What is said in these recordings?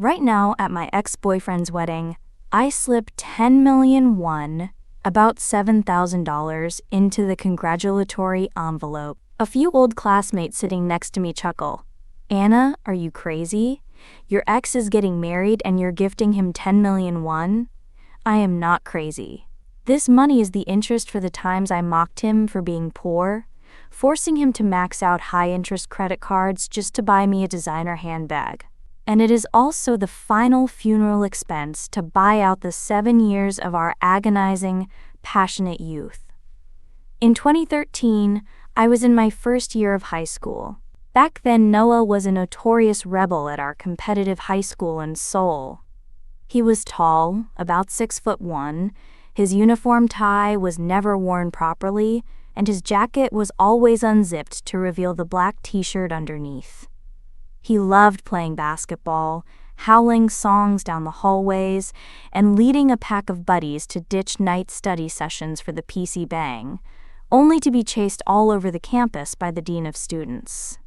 Right now, at my ex-boyfriend's wedding, I slipped 10 million won, about $7,000, into the congratulatory envelope. A few old classmates sitting next to me chuckle. Anna, are you crazy? Your ex is getting married and you're gifting him 10 million won? I am not crazy. This money is the interest for the times I mocked him for being poor, forcing him to max out high-interest credit cards just to buy me a designer handbag. And it is also the final funeral expense to buy out the 7 years of our agonizing, passionate youth. In 2013, I was in my first year of high school. Back then, Noah was a notorious rebel at our competitive high school in Seoul. He was tall, about 6'1", his uniform tie was never worn properly, and his jacket was always unzipped to reveal the black t-shirt underneath. He loved playing basketball, howling songs down the hallways, and leading a pack of buddies to ditch night study sessions for the PC Bang, only to be chased all over the campus by the dean of students.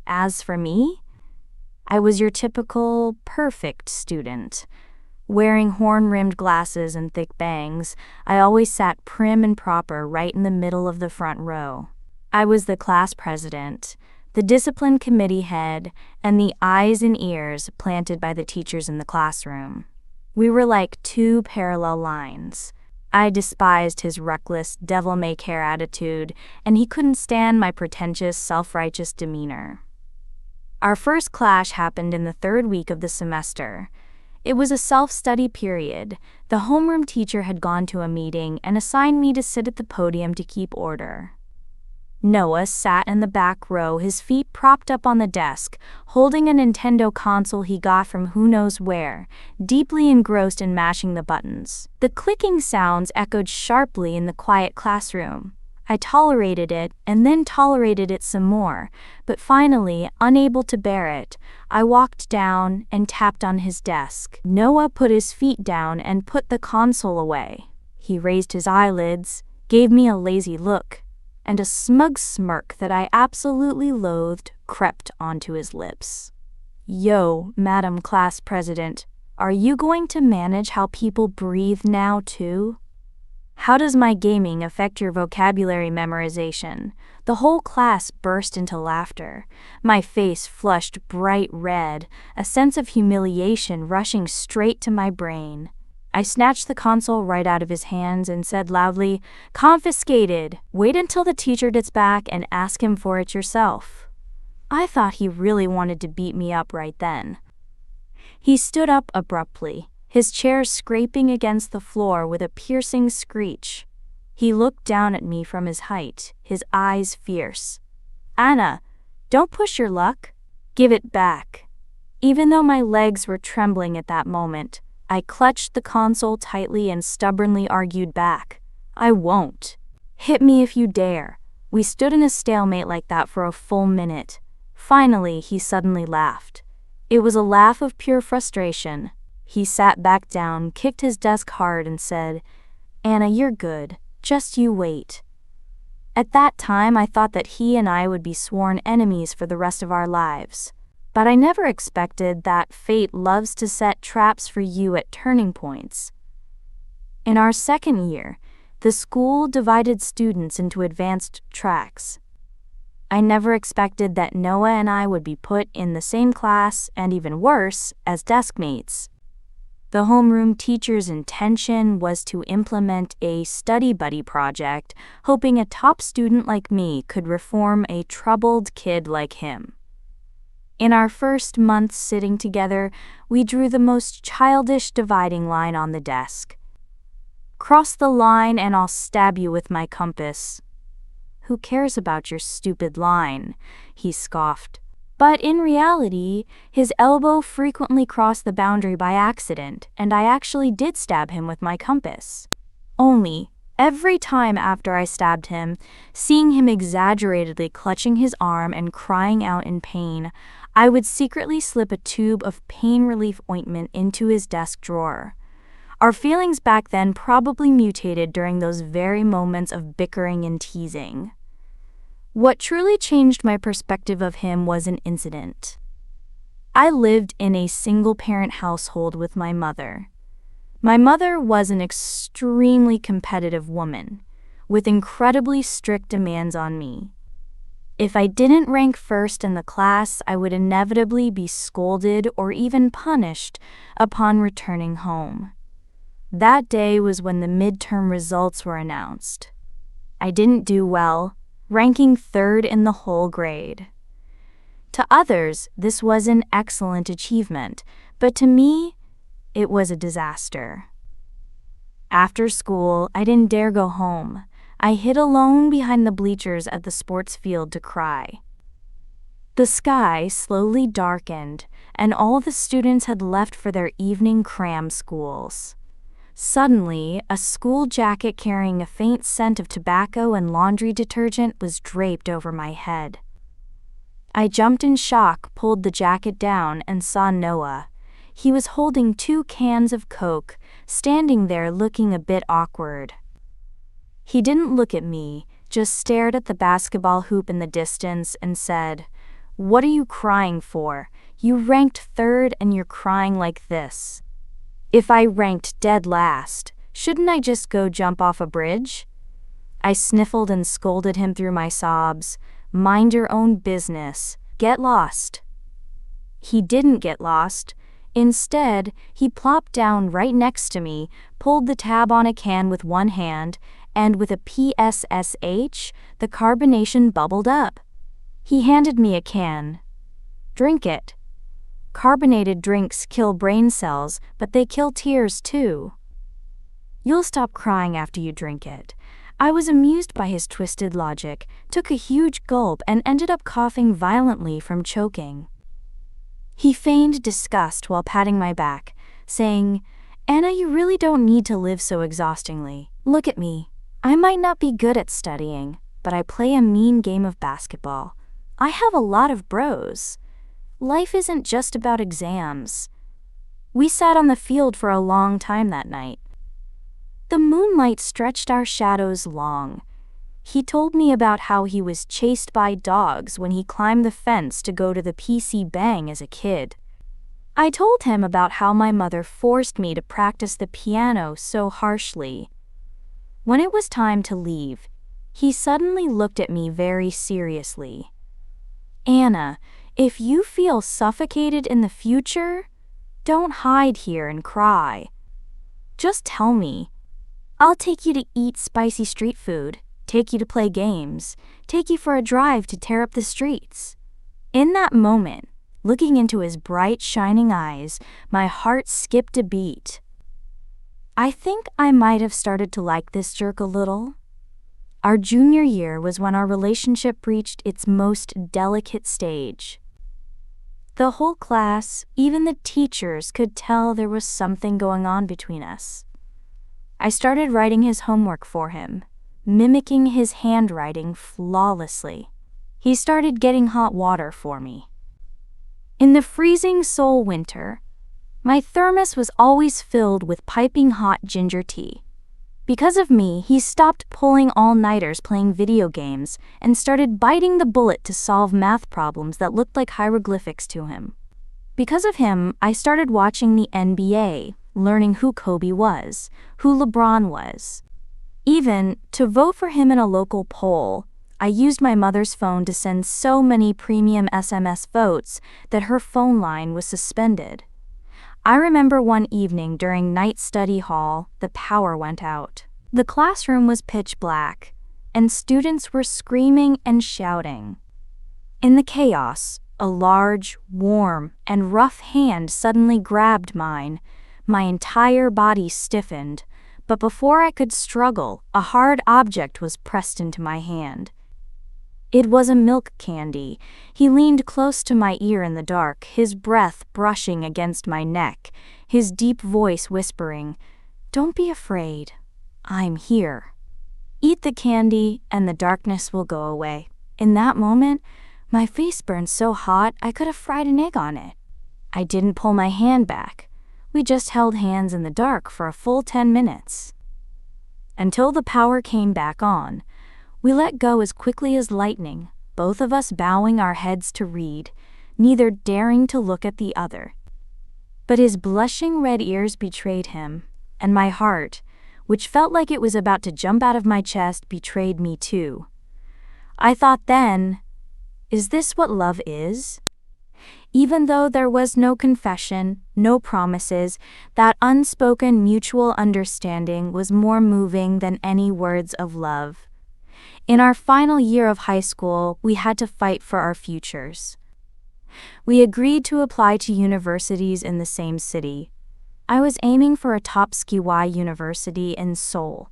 As for me, I was your typical perfect student. Wearing horn-rimmed glasses and thick bangs, I always sat prim and proper right in the middle of the front row. I was the class president, the discipline committee head, and the eyes and ears planted by the teachers in the classroom. We were like two parallel lines. I despised his reckless, devil-may-care attitude, and he couldn't stand my pretentious, self-righteous demeanor. Our first clash happened in the third week of the semester. It was a self-study period. The homeroom teacher had gone to a meeting and assigned me to sit at the podium to keep order. Noah sat in the back row, his feet propped up on the desk, holding a Nintendo console he got from who knows where, deeply engrossed in mashing the buttons. The clicking sounds echoed sharply in the quiet classroom. I tolerated it and then tolerated it some more, but finally, unable to bear it, I walked down and tapped on his desk. Noah put his feet down and put the console away. He raised his eyelids, gave me a lazy look, and a smug smirk that I absolutely loathed crept onto his lips. Yo, Madam Class President, are you going to manage how people breathe now too? How does my gaming affect your vocabulary memorization? The whole class burst into laughter. My face flushed bright red, a sense of humiliation rushing straight to my brain. I snatched the console right out of his hands and said loudly, "Confiscated! Wait until the teacher gets back and ask him for it yourself." I thought he really wanted to beat me up right then. He stood up abruptly, his chair scraping against the floor with a piercing screech. He looked down at me from his height, his eyes fierce. "Anna, don't push your luck. Give it back." Even though my legs were trembling at that moment, I clutched the console tightly and stubbornly argued back. "I won't. Hit me if you dare." We stood in a stalemate like that for a full minute. Finally, he suddenly laughed. It was a laugh of pure frustration. He sat back down, kicked his desk hard, and said, "Anna, you're good. Just you wait." At that time, I thought that he and I would be sworn enemies for the rest of our lives. But I never expected that fate loves to set traps for you at turning points. In our second year, the school divided students into advanced tracks. I never expected that Noah and I would be put in the same class, and even worse, as deskmates. The homeroom teacher's intention was to implement a study buddy project, hoping a top student like me could reform a troubled kid like him. In our first month sitting together, we drew the most childish dividing line on the desk. "Cross the line and I'll stab you with my compass." "Who cares about your stupid line?" he scoffed. But in reality, his elbow frequently crossed the boundary by accident, and I actually did stab him with my compass. Only, every time after I stabbed him, seeing him exaggeratedly clutching his arm and crying out in pain, I would secretly slip a tube of pain relief ointment into his desk drawer. Our feelings back then probably mutated during those very moments of bickering and teasing. What truly changed my perspective of him was an incident. I lived in a single-parent household with my mother. My mother was an extremely competitive woman, with incredibly strict demands on me. If I didn't rank first in the class, I would inevitably be scolded or even punished upon returning home. That day was when the midterm results were announced. I didn't do well, ranking third in the whole grade. To others, this was an excellent achievement, but to me, it was a disaster. After school, I didn't dare go home. I hid alone behind the bleachers at the sports field to cry. The sky slowly darkened, and all the students had left for their evening cram schools. Suddenly, a school jacket carrying a faint scent of tobacco and laundry detergent was draped over my head. I jumped in shock, pulled the jacket down, and saw Noah. He was holding 2 cans of Coke, standing there looking a bit awkward. He didn't look at me, just stared at the basketball hoop in the distance and said, "What are you crying for? You ranked third and you're crying like this. If I ranked dead last, shouldn't I just go jump off a bridge?" I sniffled and scolded him through my sobs. "Mind your own business. Get lost." He didn't get lost. Instead, he plopped down right next to me, pulled the tab on a can with one hand, and with a PSSH, the carbonation bubbled up. He handed me a can. "Drink it. Carbonated drinks kill brain cells, but they kill tears too. You'll stop crying after you drink it." I was amused by his twisted logic, took a huge gulp, and ended up coughing violently from choking. He feigned disgust while patting my back, saying, "Anna, you really don't need to live so exhaustingly. Look at me. I might not be good at studying, but I play a mean game of basketball. I have a lot of bros. Life isn't just about exams." We sat on the field for a long time that night. The moonlight stretched our shadows long. He told me about how he was chased by dogs when he climbed the fence to go to the PC Bang as a kid. I told him about how my mother forced me to practice the piano so harshly. When it was time to leave, he suddenly looked at me very seriously. "Anna, if you feel suffocated in the future, don't hide here and cry. Just tell me. I'll take you to eat spicy street food, take you to play games, take you for a drive to tear up the streets." In that moment, looking into his bright, shining eyes, my heart skipped a beat. I think I might have started to like this jerk a little. Our junior year was when our relationship reached its most delicate stage. The whole class, even the teachers, could tell there was something going on between us. I started writing his homework for him, mimicking his handwriting flawlessly. He started getting hot water for me. In the freezing Seoul winter, my thermos was always filled with piping hot ginger tea. Because of me, he stopped pulling all-nighters playing video games and started biting the bullet to solve math problems that looked like hieroglyphics to him. Because of him, I started watching the NBA, learning who Kobe was, who LeBron was. Even, to vote for him in a local poll, I used my mother's phone to send so many premium SMS votes that her phone line was suspended. I remember one evening during night study hall, the power went out. The classroom was pitch black, and students were screaming and shouting. In the chaos, a large, warm, and rough hand suddenly grabbed mine. My entire body stiffened, but before I could struggle, a hard object was pressed into my hand. It was a milk candy. He leaned close to my ear in the dark, his breath brushing against my neck, his deep voice whispering, "Don't be afraid. I'm here. Eat the candy and the darkness will go away." In that moment, my face burned so hot I could have fried an egg on it. I didn't pull my hand back. We just held hands in the dark for a full 10 minutes. Until the power came back on, we let go as quickly as lightning, both of us bowing our heads to read, neither daring to look at the other. But his blushing red ears betrayed him, and my heart, which felt like it was about to jump out of my chest, betrayed me too. I thought then, is this what love is? Even though there was no confession, no promises, that unspoken mutual understanding was more moving than any words of love. In our final year of high school, we had to fight for our futures. We agreed to apply to universities in the same city. I was aiming for a top ski-y university in Seoul.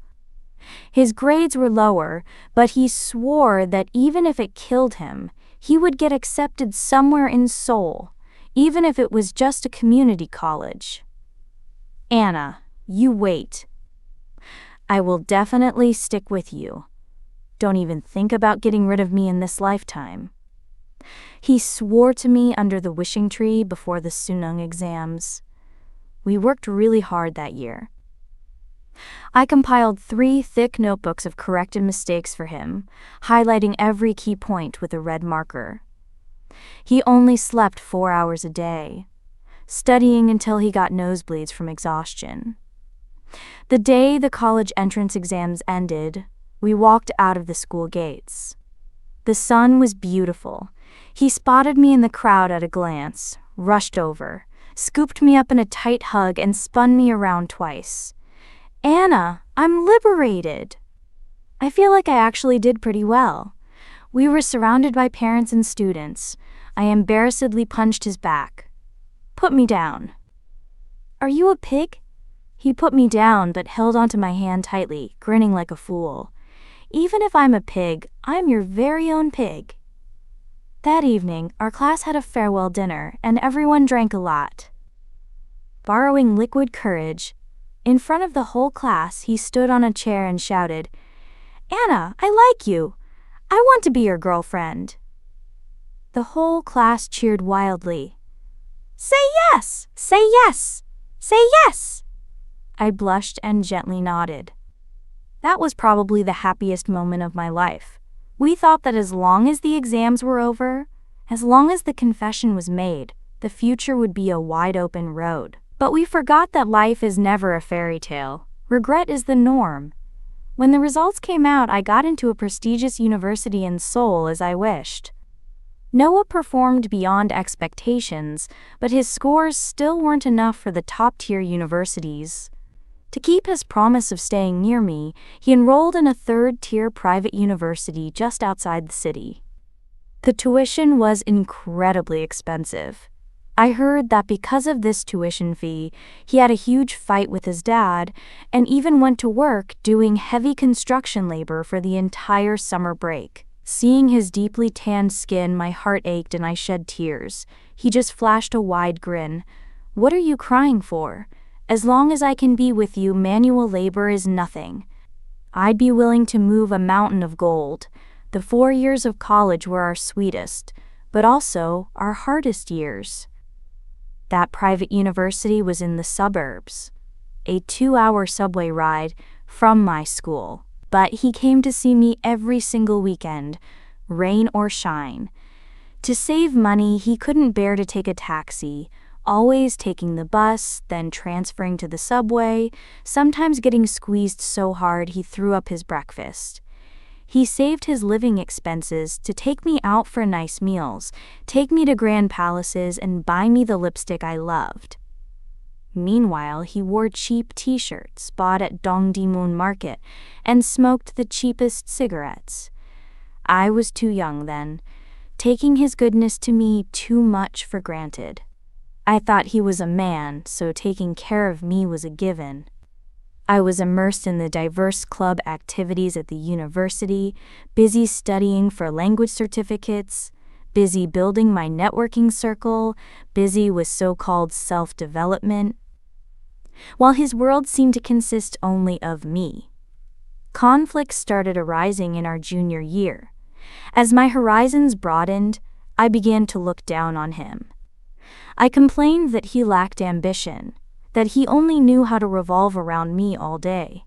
His grades were lower, but he swore that even if it killed him, he would get accepted somewhere in Seoul, even if it was just a community college. Anna, you wait. I will definitely stick with you. Don't even think about getting rid of me in this lifetime. He swore to me under the wishing tree before the Sunung exams. We worked really hard that year. I compiled 3 thick notebooks of corrected mistakes for him, highlighting every key point with a red marker. He only slept 4 hours a day, studying until he got nosebleeds from exhaustion. The day the college entrance exams ended, we walked out of the school gates. The sun was beautiful. He spotted me in the crowd at a glance, rushed over, scooped me up in a tight hug, and spun me around twice. Anna, I'm liberated. I feel like I actually did pretty well. We were surrounded by parents and students. I embarrassedly punched his back. Put me down. Are you a pig? He put me down but held onto my hand tightly, grinning like a fool. Even if I'm a pig, I'm your very own pig. That evening, our class had a farewell dinner, and everyone drank a lot. Borrowing liquid courage, in front of the whole class, he stood on a chair and shouted, Anna, I like you. I want to be your girlfriend. The whole class cheered wildly. Say yes! Say yes! Say yes! I blushed and gently nodded. That was probably the happiest moment of my life. We thought that as long as the exams were over, as long as the confession was made, the future would be a wide-open road. But we forgot that life is never a fairy tale. Regret is the norm. When the results came out, I got into a prestigious university in Seoul as I wished. Noah performed beyond expectations, but his scores still weren't enough for the top-tier universities. To keep his promise of staying near me, he enrolled in a third-tier private university just outside the city. The tuition was incredibly expensive. I heard that because of this tuition fee, he had a huge fight with his dad and even went to work doing heavy construction labor for the entire summer break. Seeing his deeply tanned skin, my heart ached and I shed tears. He just flashed a wide grin. What are you crying for? As long as I can be with you, manual labor is nothing. I'd be willing to move a mountain of gold. The 4 years of college were our sweetest, but also our hardest years. That private university was in the suburbs, a 2-hour subway ride from my school. But he came to see me every single weekend, rain or shine. To save money, he couldn't bear to take a taxi, always taking the bus, then transferring to the subway, sometimes getting squeezed so hard he threw up his breakfast. He saved his living expenses to take me out for nice meals, take me to grand palaces, and buy me the lipstick I loved. Meanwhile, he wore cheap t-shirts bought at Dongdaemun Market and smoked the cheapest cigarettes. I was too young then, taking his goodness to me too much for granted. I thought he was a man, so taking care of me was a given. I was immersed in the diverse club activities at the university, busy studying for language certificates, busy building my networking circle, busy with so-called self-development, while his world seemed to consist only of me. Conflicts started arising in our junior year. As my horizons broadened, I began to look down on him. I complained that he lacked ambition, that he only knew how to revolve around me all day.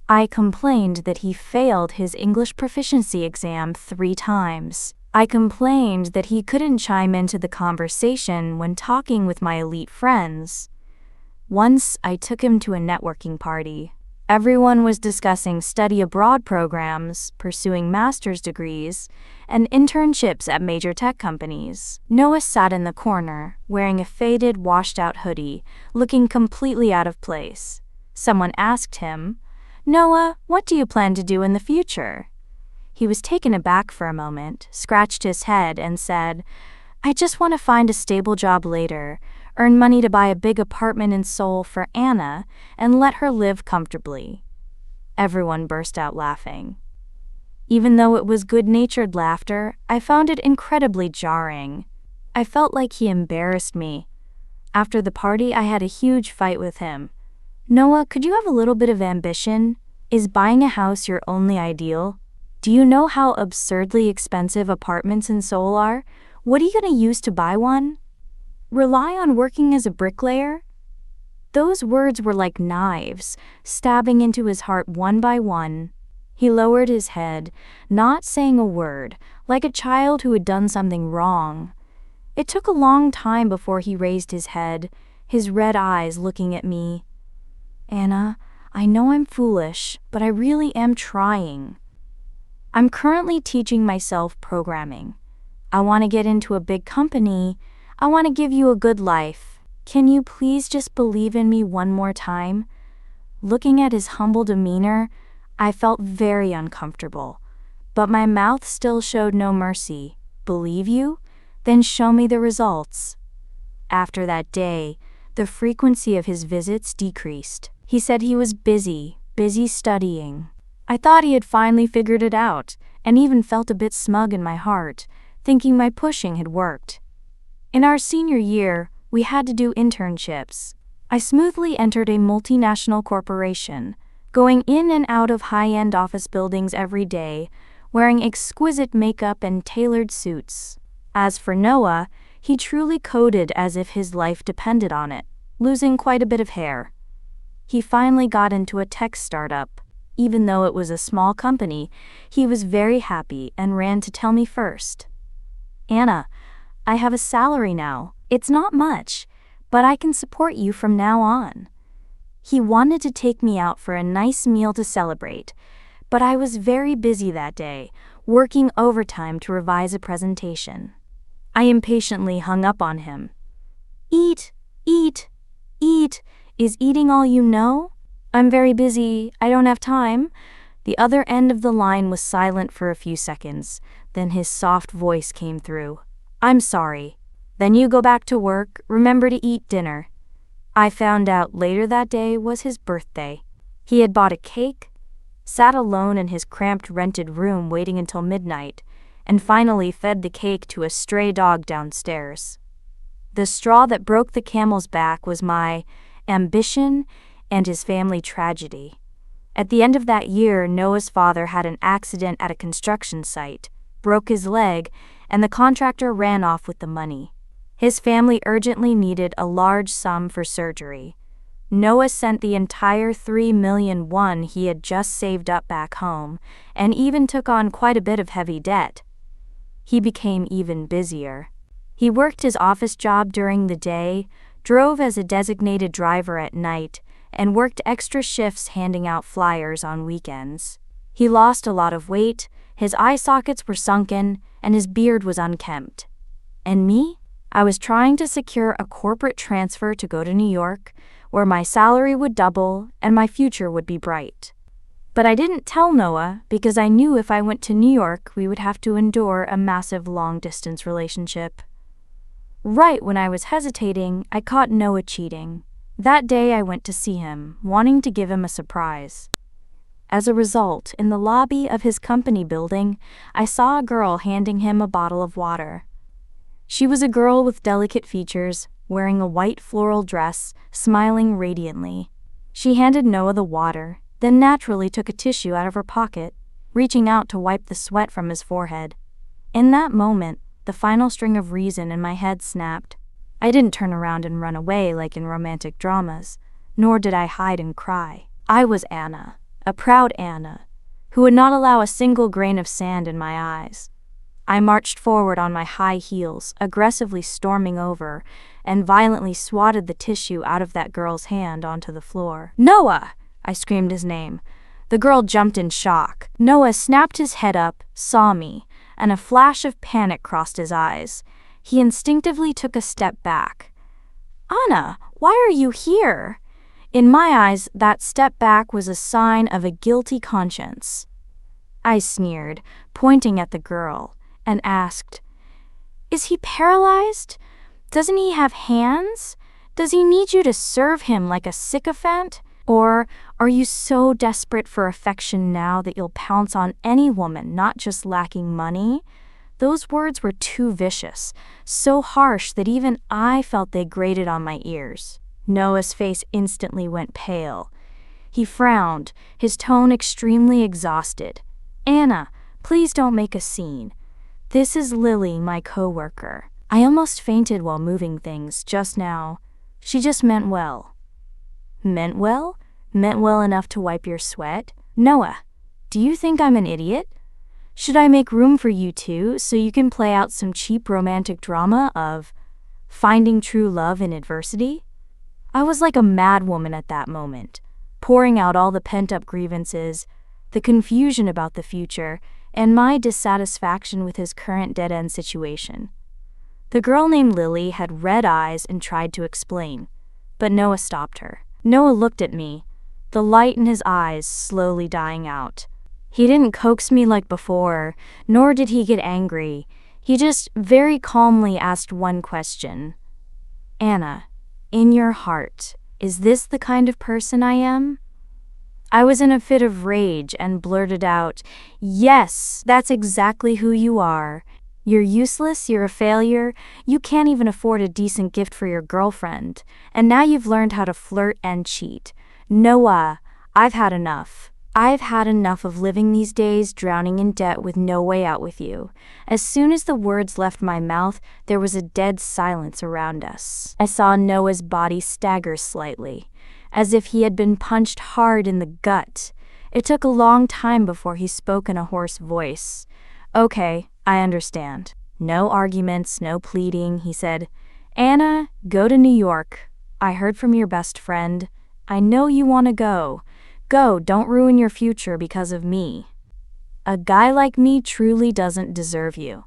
I complained that he failed his English proficiency exam 3 times. I complained that he couldn't chime into the conversation when talking with my elite friends. Once I took him to a networking party. Everyone was discussing study abroad programs, pursuing master's degrees, and internships at major tech companies. Noah sat in the corner, wearing a faded, washed-out hoodie, looking completely out of place. Someone asked him, "Noah, what do you plan to do in the future?" He was taken aback for a moment, scratched his head, and said, "I just want to find a stable job later, earn money to buy a big apartment in Seoul for Anna, and let her live comfortably." Everyone burst out laughing. Even though it was good-natured laughter, I found it incredibly jarring. I felt like he embarrassed me. After the party, I had a huge fight with him. "Noah, could you have a little bit of ambition? Is buying a house your only ideal? Do you know how absurdly expensive apartments in Seoul are? What are you going to use to buy one? Rely on working as a bricklayer?" Those words were like knives, stabbing into his heart one by one. He lowered his head, not saying a word, like a child who had done something wrong. It took a long time before he raised his head, his red eyes looking at me. "Anna, I know I'm foolish, but I really am trying. I'm currently teaching myself programming. I want to get into a big company. I want to give you a good life. Can you please just believe in me one more time?" Looking at his humble demeanor, I felt very uncomfortable, but my mouth still showed no mercy. "Believe you? Then show me the results." After that day, the frequency of his visits decreased. He said he was busy studying. I thought he had finally figured it out, and even felt a bit smug in my heart, thinking my pushing had worked. In our senior year, we had to do internships. I smoothly entered a multinational corporation, going in and out of high-end office buildings every day, wearing exquisite makeup and tailored suits. As for Noah, he truly coded as if his life depended on it, losing quite a bit of hair. He finally got into a tech startup. Even though it was a small company, he was very happy and ran to tell me first. "Anna, I have a salary now. It's not much, but I can support you from now on." He wanted to take me out for a nice meal to celebrate, but I was very busy that day, working overtime to revise a presentation. I impatiently hung up on him. "Eat, eat, eat. Is eating all you know? I'm very busy. I don't have time." The other end of the line was silent for a few seconds, then his soft voice came through. "I'm sorry. Then you go back to work. Remember to eat dinner." I found out later that day was his birthday. He had bought a cake, sat alone in his cramped rented room waiting until midnight, and finally fed the cake to a stray dog downstairs. The straw that broke the camel's back was my ambition and his family tragedy. At the end of that year, Noah's father had an accident at a construction site, broke his leg, and the contractor ran off with the money. His family urgently needed a large sum for surgery. Noah sent the entire $3 million he had just saved up back home, and even took on quite a bit of heavy debt. He became even busier. He worked his office job during the day, drove as a designated driver at night, and worked extra shifts handing out flyers on weekends. He lost a lot of weight, his eye sockets were sunken, and his beard was unkempt. And me? I was trying to secure a corporate transfer to go to New York, where my salary would double and my future would be bright. But I didn't tell Noah because I knew if I went to New York we would have to endure a massive long-distance relationship. Right when I was hesitating, I caught Noah cheating. That day I went to see him, wanting to give him a surprise. As a result, in the lobby of his company building, I saw a girl handing him a bottle of water. She was a girl with delicate features, wearing a white floral dress, smiling radiantly. She handed Noah the water, then naturally took a tissue out of her pocket, reaching out to wipe the sweat from his forehead. In that moment, the final string of reason in my head snapped. I didn't turn around and run away like in romantic dramas, nor did I hide and cry. I was Anna, a proud Anna, who would not allow a single grain of sand in my eyes. I marched forward on my high heels, aggressively storming over, and violently swatted the tissue out of that girl's hand onto the floor. "Noah!" I screamed his name. The girl jumped in shock. Noah snapped his head up, saw me, and a flash of panic crossed his eyes. He instinctively took a step back. "Anna, why are you here?" In my eyes, that step back was a sign of a guilty conscience. I sneered, pointing at the girl, and asked, "Is he paralyzed? Doesn't he have hands? Does he need you to serve him like a sycophant? Or are you so desperate for affection now that you'll pounce on any woman not just lacking money?" Those words were too vicious, so harsh that even I felt they grated on my ears. Noah's face instantly went pale. He frowned, his tone extremely exhausted. "Anna, please don't make a scene. This is Lily, my coworker. I almost fainted while moving things just now. She just meant well." "Meant well? Meant well enough to wipe your sweat? Noah, do you think I'm an idiot? Should I make room for you too so you can play out some cheap romantic drama of finding true love in adversity?" I was like a madwoman at that moment, pouring out all the pent-up grievances, the confusion about the future, and my dissatisfaction with his current dead-end situation. The girl named Lily had red eyes and tried to explain, but Noah stopped her. Noah looked at me, the light in his eyes slowly dying out. He didn't coax me like before, nor did he get angry. He just very calmly asked one question. "Anna, in your heart, is this the kind of person I am?" I was in a fit of rage and blurted out, "Yes, that's exactly who you are. You're useless, you're a failure, you can't even afford a decent gift for your girlfriend, and now you've learned how to flirt and cheat. Noah, I've had enough. I've had enough of living these days drowning in debt with no way out with you." As soon as the words left my mouth, there was a dead silence around us. I saw Noah's body stagger slightly, as if he had been punched hard in the gut. It took a long time before he spoke in a hoarse voice. "Okay, I understand. No arguments, no pleading," he said. "Anna, go to New York. I heard from your best friend. I know you want to go. Go, don't ruin your future because of me. A guy like me truly doesn't deserve you."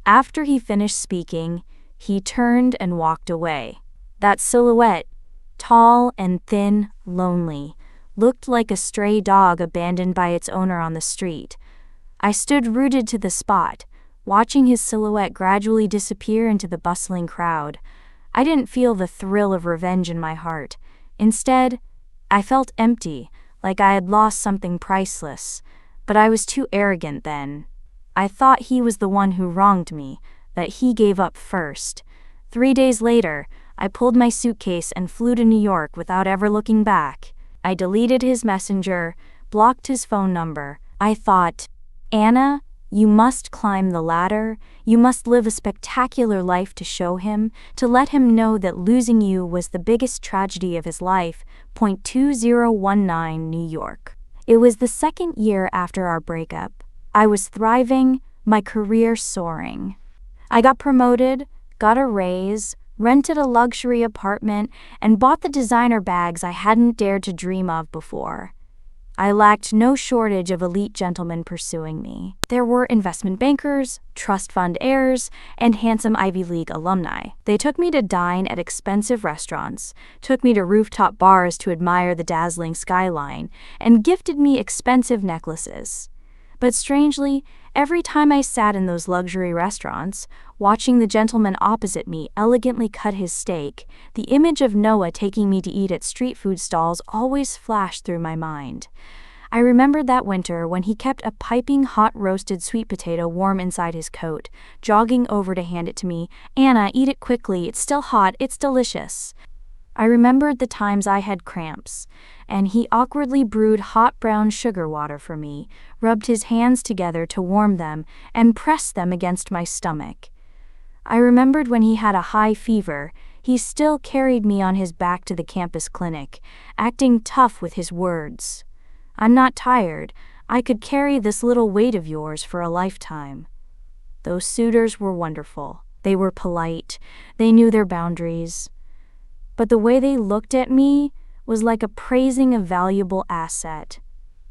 After he finished speaking, he turned and walked away. That silhouette, tall and thin, lonely, looked like a stray dog abandoned by its owner on the street. I stood rooted to the spot, watching his silhouette gradually disappear into the bustling crowd. I didn't feel the thrill of revenge in my heart. Instead, I felt empty, like I had lost something priceless. But I was too arrogant then. I thought he was the one who wronged me, that he gave up first. 3 days later, I pulled my suitcase and flew to New York without ever looking back. I deleted his messenger, blocked his phone number. I thought, "Anna, you must climb the ladder. You must live a spectacular life to show him, to let him know that losing you was the biggest tragedy of his life." 2019 New York. It was the second year after our breakup. I was thriving, my career soaring. I got promoted, got a raise, rented a luxury apartment, and bought the designer bags I hadn't dared to dream of before. I lacked no shortage of elite gentlemen pursuing me. There were investment bankers, trust fund heirs, and handsome Ivy League alumni. They took me to dine at expensive restaurants, took me to rooftop bars to admire the dazzling skyline, and gifted me expensive necklaces. But strangely, every time I sat in those luxury restaurants, watching the gentleman opposite me elegantly cut his steak, the image of Noah taking me to eat at street food stalls always flashed through my mind. I remembered that winter when he kept a piping hot roasted sweet potato warm inside his coat, jogging over to hand it to me. "Anna, eat it quickly, it's still hot, it's delicious." I remembered the times I had cramps, and he awkwardly brewed hot brown sugar water for me, rubbed his hands together to warm them, and pressed them against my stomach. I remembered when he had a high fever, he still carried me on his back to the campus clinic, acting tough with his words. "I'm not tired. I could carry this little weight of yours for a lifetime." Those suitors were wonderful. They were polite. They knew their boundaries. But the way they looked at me was like appraising a valuable asset.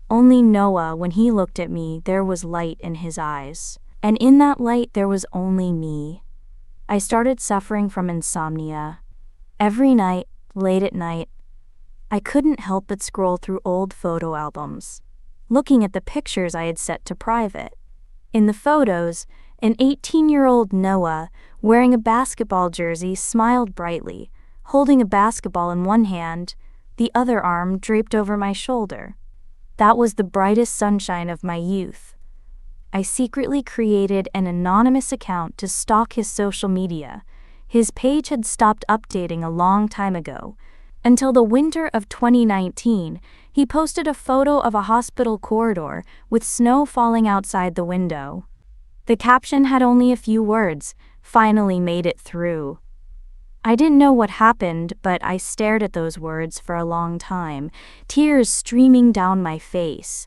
Only Noah, when he looked at me, there was light in his eyes. And in that light, there was only me. I started suffering from insomnia. Every night, late at night, I couldn't help but scroll through old photo albums, looking at the pictures I had set to private. In the photos, an 18-year-old Noah, wearing a basketball jersey, smiled brightly, holding a basketball in one hand, the other arm draped over my shoulder. That was the brightest sunshine of my youth. I secretly created an anonymous account to stalk his social media. His page had stopped updating a long time ago. Until the winter of 2019, he posted a photo of a hospital corridor with snow falling outside the window. The caption had only a few words, "Finally made it through." I didn't know what happened, but I stared at those words for a long time, tears streaming down my face.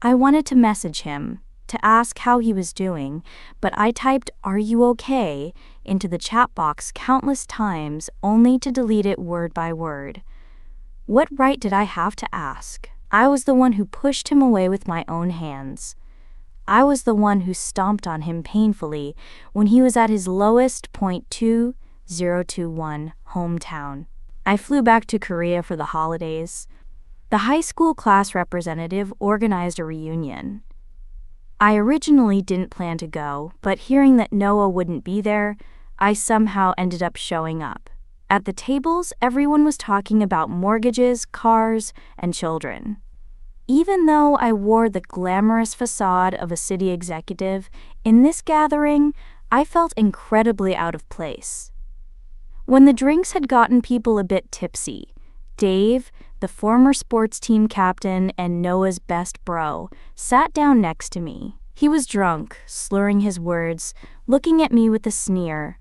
I wanted to message him, to ask how he was doing, but I typed "Are you okay?" into the chat box countless times only to delete it word by word. What right did I have to ask? I was the one who pushed him away with my own hands. I was the one who stomped on him painfully when he was at his lowest .2021 hometown. I flew back to Korea for the holidays. The high school class representative organized a reunion. I originally didn't plan to go, but hearing that Noah wouldn't be there, I somehow ended up showing up. At the tables, everyone was talking about mortgages, cars, and children. Even though I wore the glamorous facade of a city executive, in this gathering, I felt incredibly out of place. When the drinks had gotten people a bit tipsy, Dave, the former sports team captain and Noah's best bro, sat down next to me. He was drunk, slurring his words, looking at me with a sneer.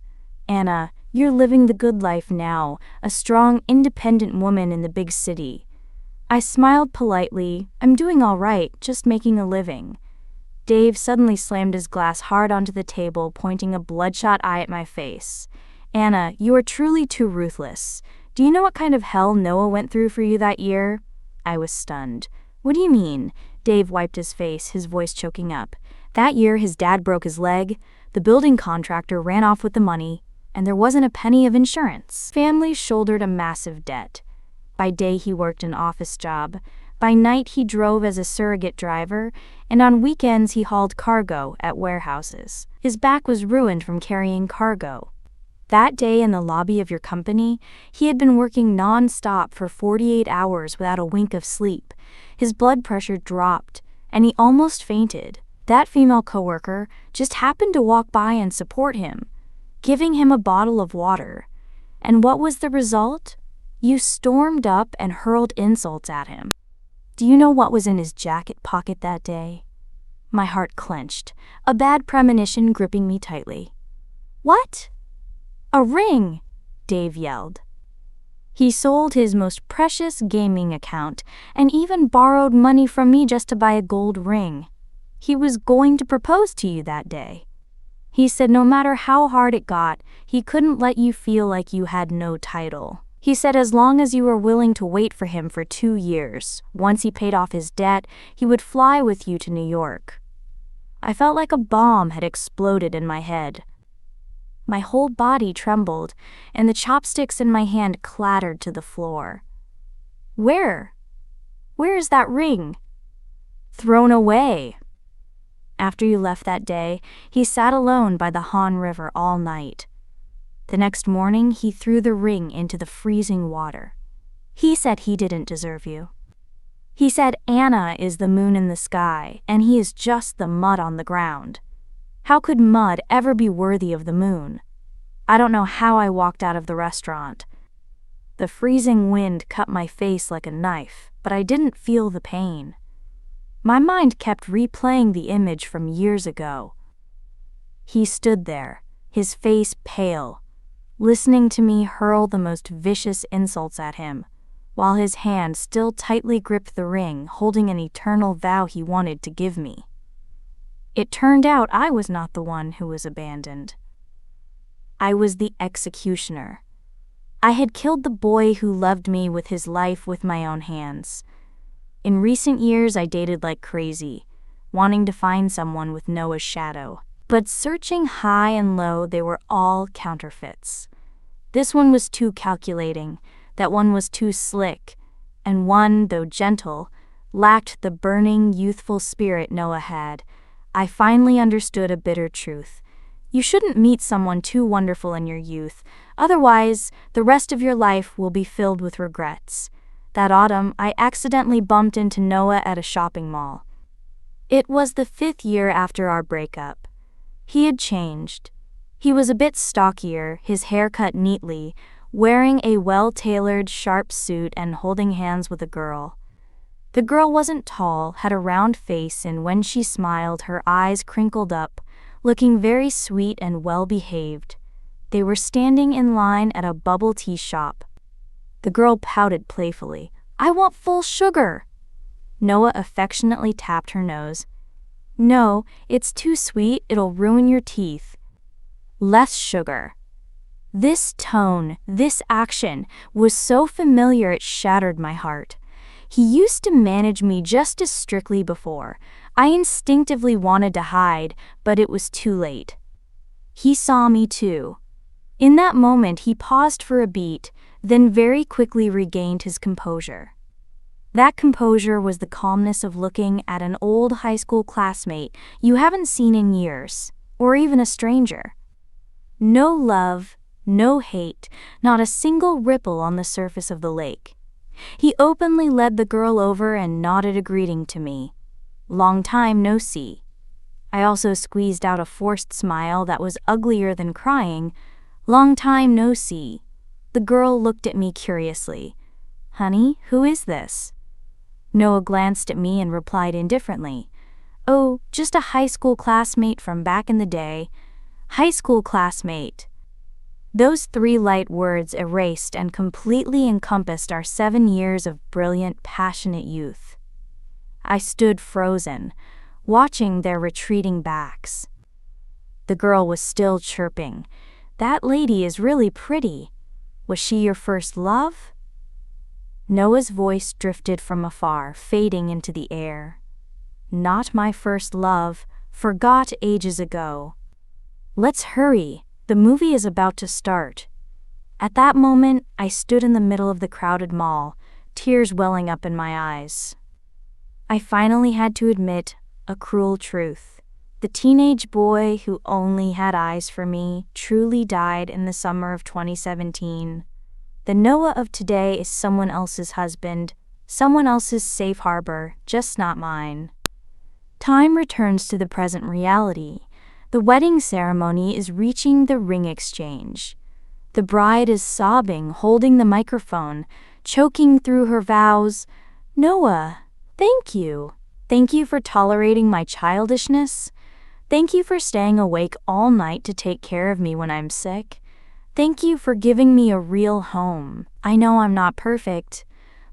"Anna, you're living the good life now, a strong, independent woman in the big city." I smiled politely. "I'm doing all right, just making a living." Dave suddenly slammed his glass hard onto the table, pointing a bloodshot eye at my face. "Anna, you are truly too ruthless. Do you know what kind of hell Noah went through for you that year?" I was stunned. "What do you mean?" Dave wiped his face, his voice choking up. "That year his dad broke his leg, the building contractor ran off with the money, and there wasn't a penny of insurance. Family shouldered a massive debt. By day he worked an office job, by night he drove as a surrogate driver, and on weekends he hauled cargo at warehouses. His back was ruined from carrying cargo. That day in the lobby of your company, he had been working non-stop for 48 hours without a wink of sleep. His blood pressure dropped, and he almost fainted. That female coworker just happened to walk by and support him, giving him a bottle of water. And what was the result? You stormed up and hurled insults at him. Do you know what was in his jacket pocket that day?" My heart clenched, a bad premonition gripping me tightly. "What?" "A ring!" Dave yelled. He sold his most precious gaming account and even borrowed money from me just to buy a gold ring. He was going to propose to you that day. He said no matter how hard it got, he couldn't let you feel like you had no title. He said as long as you were willing to wait for him for 2 years, once he paid off his debt, he would fly with you to New York. I felt like a bomb had exploded in my head. My whole body trembled, and the chopsticks in my hand clattered to the floor. Where is that ring?" "Thrown away." After you left that day, he sat alone by the Han River all night. The next morning, he threw the ring into the freezing water. He said he didn't deserve you. He said Anna is the moon in the sky, and he is just the mud on the ground. How could mud ever be worthy of the moon? I don't know how I walked out of the restaurant. The freezing wind cut my face like a knife, but I didn't feel the pain. My mind kept replaying the image from years ago. He stood there, his face pale, listening to me hurl the most vicious insults at him, while his hand still tightly gripped the ring, holding an eternal vow he wanted to give me. It turned out I was not the one who was abandoned. I was the executioner. I had killed the boy who loved me with his life with my own hands. In recent years, I dated like crazy, wanting to find someone with Noah's shadow. But searching high and low, they were all counterfeits. This one was too calculating, that one was too slick, and one, though gentle, lacked the burning, youthful spirit Noah had. I finally understood a bitter truth. You shouldn't meet someone too wonderful in your youth, otherwise, the rest of your life will be filled with regrets. That autumn, I accidentally bumped into Noah at a shopping mall. It was the 5th year after our breakup. He had changed. He was a bit stockier, his hair cut neatly, wearing a well-tailored, sharp suit and holding hands with a girl. The girl wasn't tall, had a round face, and when she smiled, her eyes crinkled up, looking very sweet and well-behaved. They were standing in line at a bubble tea shop. The girl pouted playfully. "I want full sugar." Noah affectionately tapped her nose. "No, it's too sweet, it'll ruin your teeth." "Less sugar." This tone, this action, was so familiar it shattered my heart. He used to manage me just as strictly before. I instinctively wanted to hide, but it was too late. He saw me too. In that moment, he paused for a beat, then very quickly regained his composure. That composure was the calmness of looking at an old high school classmate you haven't seen in years, or even a stranger. No love, no hate, not a single ripple on the surface of the lake. He openly led the girl over and nodded a greeting to me. "Long time no see." I also squeezed out a forced smile that was uglier than crying. "Long time no see." The girl looked at me curiously. "Honey, who is this?" Noah glanced at me and replied indifferently. "Oh, just a high school classmate from back in the day." High school classmate. Those 3 light words erased and completely encompassed our 7 years of brilliant, passionate youth. I stood frozen, watching their retreating backs. The girl was still chirping. "That lady is really pretty. Was she your first love?" Noah's voice drifted from afar, fading into the air. "Not my first love, forgot ages ago." "Let's hurry, the movie is about to start." At that moment, I stood in the middle of the crowded mall, tears welling up in my eyes. I finally had to admit a cruel truth. The teenage boy who only had eyes for me truly died in the summer of 2017. The Noah of today is someone else's husband, someone else's safe harbor, just not mine. Time returns to the present reality. The wedding ceremony is reaching the ring exchange. The bride is sobbing, holding the microphone, choking through her vows. "Noah, thank you. Thank you for tolerating my childishness. Thank you for staying awake all night to take care of me when I'm sick. Thank you for giving me a real home. I know I'm not perfect,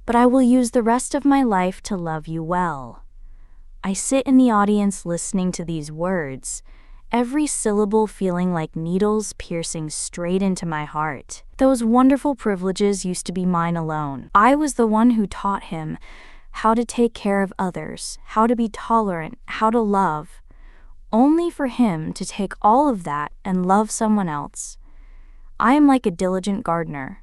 but I will use the rest of my life to love you well." I sit in the audience listening to these words, every syllable feeling like needles piercing straight into my heart. Those wonderful privileges used to be mine alone. I was the one who taught him how to take care of others, how to be tolerant, how to love, only for him to take all of that and love someone else. I am like a diligent gardener.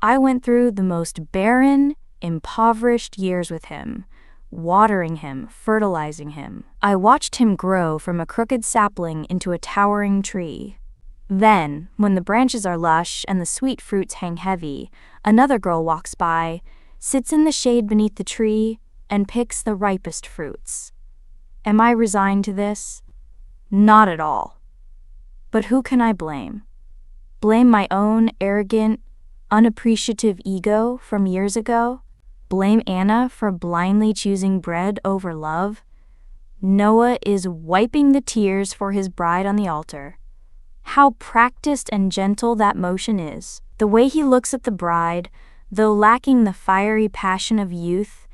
I went through the most barren, impoverished years with him, watering him, fertilizing him. I watched him grow from a crooked sapling into a towering tree. Then, when the branches are lush and the sweet fruits hang heavy, another girl walks by, sits in the shade beneath the tree, and picks the ripest fruits. Am I resigned to this? Not at all. But who can I blame? Blame my own arrogant, unappreciative ego from years ago? Blame Anna for blindly choosing bread over love? Noah is wiping the tears for his bride on the altar. How practiced and gentle that motion is. The way he looks at the bride, though lacking the fiery passion of youth,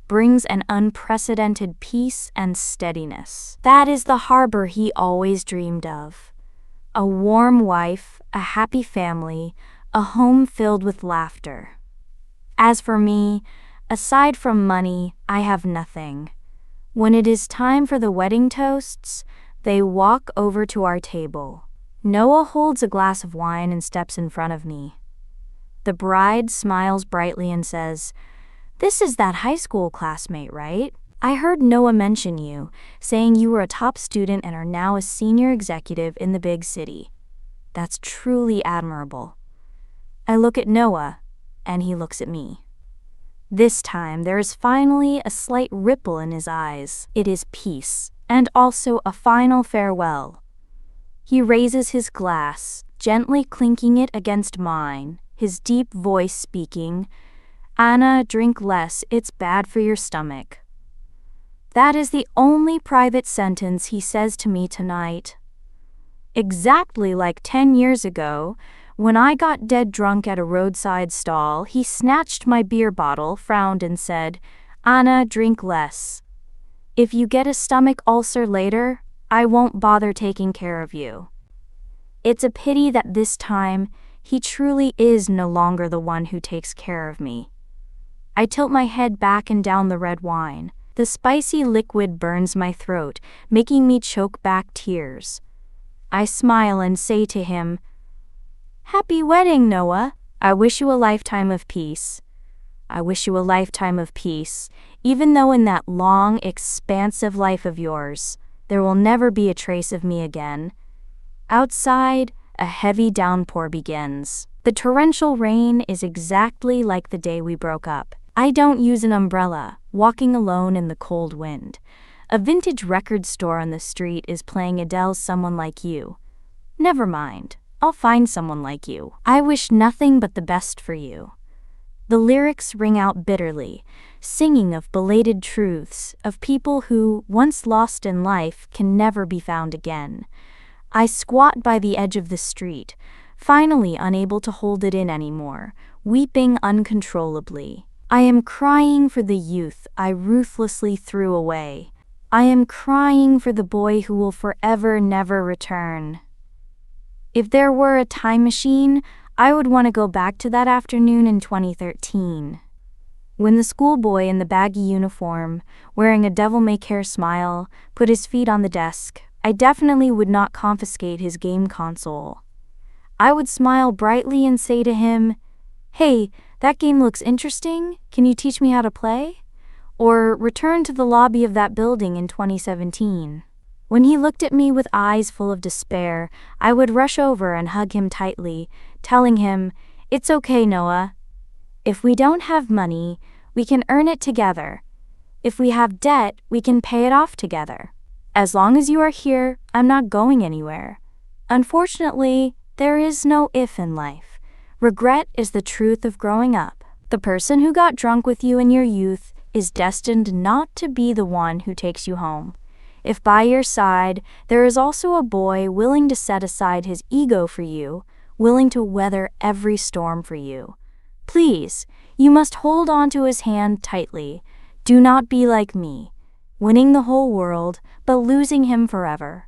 brings an unprecedented peace and steadiness. That is the harbor he always dreamed of. A warm wife, a happy family, a home filled with laughter. As for me, aside from money, I have nothing. When it is time for the wedding toasts, they walk over to our table. Noah holds a glass of wine and steps in front of me. The bride smiles brightly and says, "This is that high school classmate, right? I heard Noah mention you, saying you were a top student and are now a senior executive in the big city. That's truly admirable." I look at Noah, and he looks at me. This time, there is finally a slight ripple in his eyes. It is peace, and also a final farewell. He raises his glass, gently clinking it against mine, his deep voice speaking, "Anna, drink less, it's bad for your stomach." That is the only private sentence he says to me tonight. Exactly like 10 years ago, when I got dead drunk at a roadside stall, he snatched my beer bottle, frowned and said, "Anna, drink less. If you get a stomach ulcer later, I won't bother taking care of you." It's a pity that this time, he truly is no longer the one who takes care of me. I tilt my head back and down the red wine. The spicy liquid burns my throat, making me choke back tears. I smile and say to him, "Happy wedding, Noah. I wish you a lifetime of peace. I wish you a lifetime of peace, even though in that long, expansive life of yours, there will never be a trace of me again." Outside, a heavy downpour begins. The torrential rain is exactly like the day we broke up. I don't use an umbrella, walking alone in the cold wind. A vintage record store on the street is playing Adele's "Someone Like You." Never mind, I'll find someone like you. I wish nothing but the best for you. The lyrics ring out bitterly, singing of belated truths, of people who, once lost in life, can never be found again. I squat by the edge of the street, finally unable to hold it in anymore, weeping uncontrollably. I am crying for the youth I ruthlessly threw away. I am crying for the boy who will forever never return. If there were a time machine, I would want to go back to that afternoon in 2013. When the schoolboy in the baggy uniform, wearing a devil-may-care smile, put his feet on the desk, I definitely would not confiscate his game console. I would smile brightly and say to him, "Hey, that game looks interesting. Can you teach me how to play?" Or return to the lobby of that building in 2017. When he looked at me with eyes full of despair, I would rush over and hug him tightly, telling him, "It's okay, Noah. If we don't have money, we can earn it together. If we have debt, we can pay it off together. As long as you are here, I'm not going anywhere. Unfortunately, there is no if in life. Regret is the truth of growing up. The person who got drunk with you in your youth is destined not to be the one who takes you home. If by your side there is also a boy willing to set aside his ego for you, willing to weather every storm for you, please, you must hold on to his hand tightly. Do not be like me, winning the whole world but losing him forever."